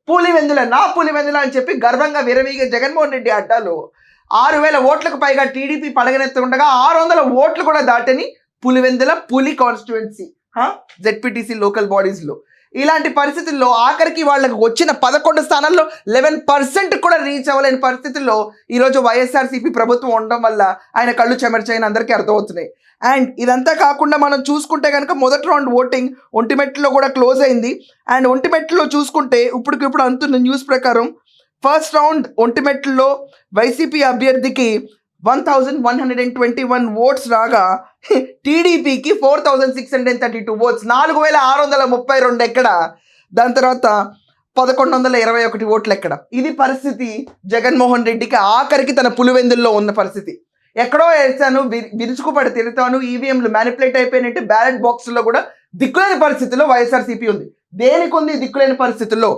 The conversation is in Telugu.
పులివెందుల నా పులివెందుల అని చెప్పి గర్వంగా విరవీగే జగన్మోహన్ రెడ్డి అడ్డాలో 6,000 ఓట్లకు పైగా టీడీపీ పడగనెత్తుండగా 600 ఓట్లు కూడా దాటని పులివెందుల పులి కాన్స్టిట్యుయెన్సీ జెడ్పీటీసీ లోకల్ బాడీస్లో. ఇలాంటి పరిస్థితుల్లో ఆఖరికి వాళ్ళకి వచ్చిన 11 స్థానాల్లో 11% కూడా రీచ్ అవ్వలేని పరిస్థితుల్లో ఈరోజు వైఎస్ఆర్సీపీ ప్రభుత్వం ఉండడం వల్ల ఆయన కళ్ళు చెమర్చాయని అందరికీ అర్థమవుతున్నాయి. అండ్ ఇదంతా కాకుండా మనం చూసుకుంటే కనుక మొదటి రౌండ్ ఓటింగ్ ఒంటిమెట్లో కూడా క్లోజ్ అయింది. అండ్ ఒంటిమెట్లో చూసుకుంటే ఇప్పటికిప్పుడు అంతున్న న్యూస్ ప్రకారం ఫస్ట్ రౌండ్ ఒంటిమెట్లో వైసీపీ అభ్యర్థికి 1121 ఓట్స్ రాగా టీడీపీకి 4632 ఓట్స్, 4632 ఎక్కడ, దాని తర్వాత 1121 ఓట్లు ఎక్కడ. ఇది పరిస్థితి జగన్మోహన్ రెడ్డికి ఆఖరికి తన పులివెందుల్లో ఉన్న పరిస్థితి. ఎక్కడో వేసాను, విరుచుకుపడి తిరుగుతాను, ఈవీఎంలు మ్యానిపులేట్ అయిపోయినట్టు బ్యాలెట్ బాక్స్లో కూడా దిక్కులేని పరిస్థితుల్లో వైఎస్ఆర్సీపీ ఉంది. దేనికి ఉంది దిక్కులేని పరిస్థితుల్లో?